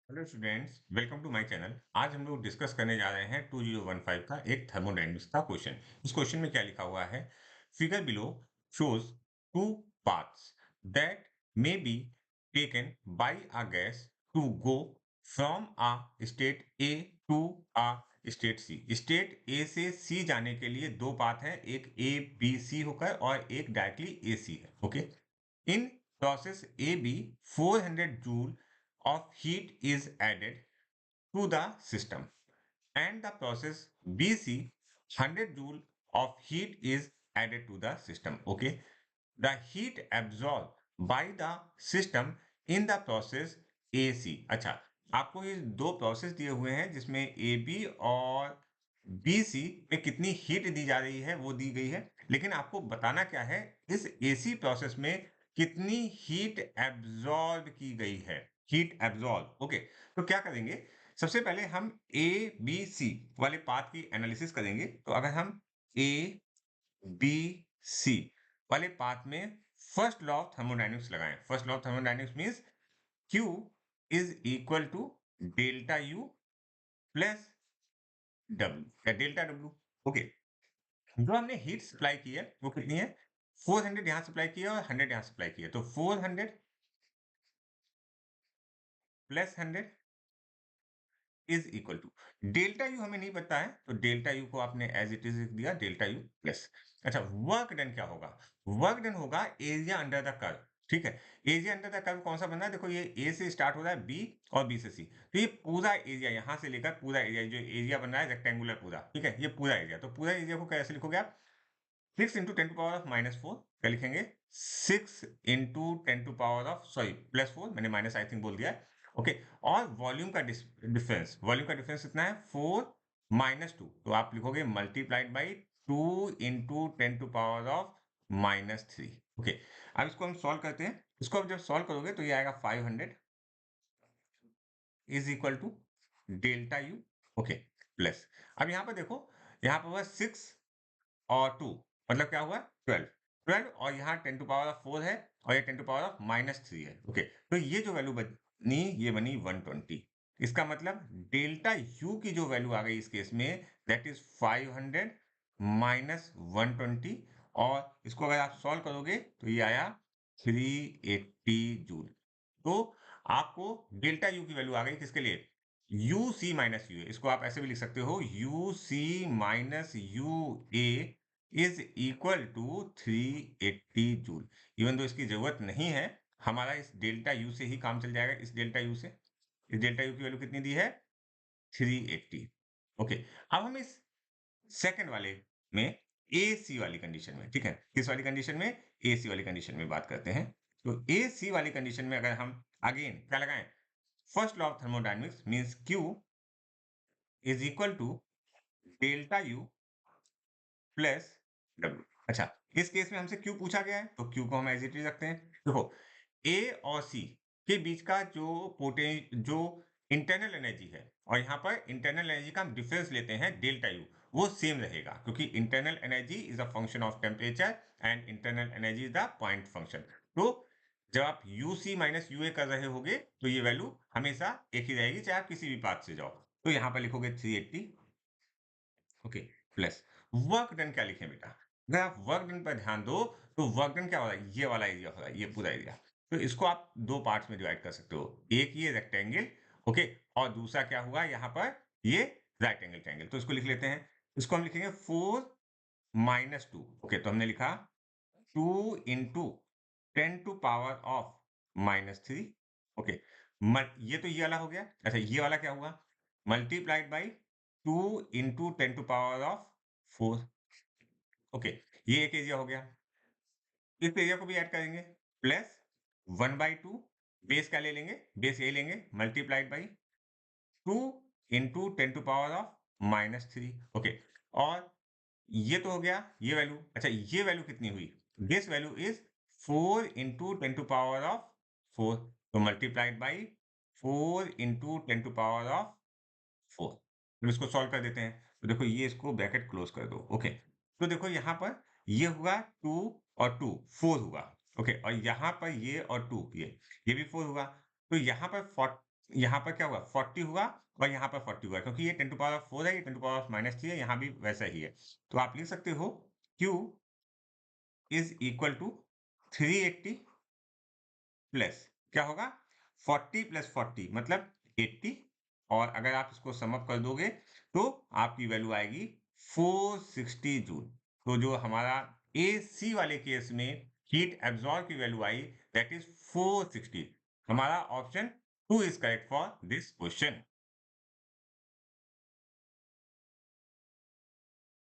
Hello students, welcome to my channel. आज हम लोग डिस्कस करने जा रहे हैं 2015 का एक थर्मोडायनेमिक्स का क्वेश्चन। इस क्वेश्चन में क्या लिखा हुआ है? Figure below shows two paths that may be taken by a gas to go from a state A to a state C. State A से सी जाने के लिए दो पाथ हैं, एक ए बी सी होकर और एक डायरेक्टली ए सी है। Okay, in process AB, 400 joule of heat is added to the system, and the process BC, 100 joule of heat is added to the system. Okay, the heat absorbed by the system in the process AC. अच्छा, आपको ये दो process दिए हुए हैं जिसमें A B और B C में कितनी हीट दी जा रही है वो दी गई है, लेकिन आपको बताना क्या है, इस एसी प्रोसेस में कितनी हीट एब्जॉर्ब की गई है। Heat absorb. ओके, तो क्या करेंगे, सबसे पहले हम ए बी सी वाले पाथ की एनालिसिस करेंगे। तो अगर हम ए बी सी वाले पाथ में फर्स्ट लॉ ऑफ थर्मोडायनेमिक्स लगाएं। First law of thermodynamics means Q is equal to delta U plus W या डेल्टा डब्ल्यू। ओके, जो हमने हीट सप्लाई की है वो कितनी है? 400 यहां सप्लाई की है और 100 यहां सप्लाई की है, तो 400 plus 100 is equal to delta U. हमें नहीं पता है तो डेल्टा यू को आपने एज इट इज लिख दिया, डेल्टा यू प्लस। अच्छा, वर्क डन क्या होगा? वर्क डन होगा एरिया अंडर द कर्व। ठीक है, एरिया अंडर द कर्व कौन सा बन रहा है? देखो, ये ए से स्टार्ट हो रहा है, बी और बी से सी, तो ये पूरा एरिया यहां से लेकर पूरा एरिया, जो एरिया बन रहा है रेक्टेंगुलर पूरा, ठीक है, ये पूरा एरिया। तो पूरा एरिया को कैसे लिखोगे आप? 6 into ten to power of -4। क्या लिखेंगे? 6 into ten to power of, sorry, +4, मैंने माइनस आई थिंक बोल दिया है। ओके, और वॉल्यूम का डिफरेंस, वॉल्यूम का डिफरेंस कितना है? 4 -2, तो आप लिखोगे multiplied by 2 into ten to power of -3। Okay, अब इसको हम सॉल्व करते हैं। इसको अब जब सॉल्व करोगे तो ये आएगा 500 is equal to delta U. Okay, plus, अब यहाँ पर देखो, यहाँ पर हुआ 6 और 2, मतलब क्या हुआ? 12। 12 और यहाँ 10 टू पावर ऑफ 4 है और ये 10 टू पावर ऑफ -3 है। ओके, तो ये जो वैल्यू बनी ये बनी 120। इसका मतलब डेल्टा यू की जो वैल्यू आ गई इस केस में, दैट इज 500 माइनस 120, और इसको अगर आप सॉल्व करोगे तो ये आया 380 जूल। तो आपको डेल्टा यू की वैल्यू आ गई किसके लिए? U C minus U A. इसको आप ऐसे भी लिख सकते हो, U C minus U A is equal to 380 joule. Even though इसकी जरूरत नहीं है, हमारा इस डेल्टा यू से ही काम चल जाएगा। इस डेल्टा यू से, इस डेल्टा यू की वैल्यू कितनी दी है? 380। ओके, अब हम इस सेकंड वाले में ए सी वाली कंडीशन में, ठीक है, किस वाली कंडीशन में? ए सी वाली कंडीशन में बात करते हैं। तो ए सी वाली कंडीशन में अगर हम अगेन क्या लगाएं? First law of thermodynamics means Q is equal to delta U plus W. अच्छा, इस केस में हमसे क्यू पूछा गया है तो क्यू को हम एज इट इज रखते हैं। देखो, ए और सी के बीच का जो इंटरनल एनर्जी है, और यहाँ पर इंटरनल एनर्जी का हम डिफरेंस लेते हैं डेल्टा यू, वो सेम रहेगा, क्योंकि internal energy is a function of temperature and internal energy is the point function. तो जब आप यू सी माइनस यू ए कर रहे होगे तो ये वैल्यू हमेशा एक ही रहेगी, चाहे आप किसी भी पाथ से जाओ। तो यहाँ पर लिखोगे 380। ओके, प्लस वर्क डन क्या लिखें बेटा? अगर आप वर्क डन पर ध्यान दो तो वर्क डन क्या हो रहा है? ये वाला एरिया हो रहा है, ये पूरा एरिया। तो इसको आप दो पार्ट्स में डिवाइड कर सकते हो, एक ये रेक्टेंगल, ओके, और दूसरा क्या हुआ यहाँ पर? ये राइट एंगल ट्रायंगल। तो इसको लिख लेते हैं, इसको हम लिखेंगे 4 -2। ओके, तो हमने लिखा 2 into ten to power of -3। Okay, ये तो ये वाला हो गया। अच्छा, ये वाला क्या हुआ? Multiplied by 2 into ten to power of 4। Okay, ये एक एरिया हो गया। इस एरिया को भी ऐड करेंगे, प्लस 1/2, बेस क्या ले लेंगे? बेस यही लेंगे, multiplied by 2 into ten to power of -3। Okay, और ये तो हो गया ये वैल्यू। अच्छा, ये वैल्यू कितनी हुई? This value is 4 into ten to power of 4, तो multiplied by 4 into ten to power of 4। अब इसको सॉल्व कर देते हैं, तो देखो ये इसको ब्रैकेट क्लोज कर दो। ओके, तो देखो यहाँ पर ये हुआ 2 और 2 4 हुआ। ओके, और यहाँ पर ये और 2 ये भी 4 हुआ। तो यहाँ पर यहाँ पर क्या हुआ 40 हुआ और यहाँ पर 40 हुआ क्योंकि ये 10 टू पावर 4 है, ये 10 टू पावर -3 है, यहाँ भी वैसा ही है। तो आप लिख सकते हो Q is equal to 380 plus क्या होगा 40 प्लस 40 मतलब 80 और अगर आप इसको सम अप कर दोगे तो आपकी वैल्यू आएगी 460 जूल। तो जो हमारा AC वाले केस में हीट एब्जॉर्ब की वैल्यू आई दैट इज 460। हमारा option 2 is correct for this question.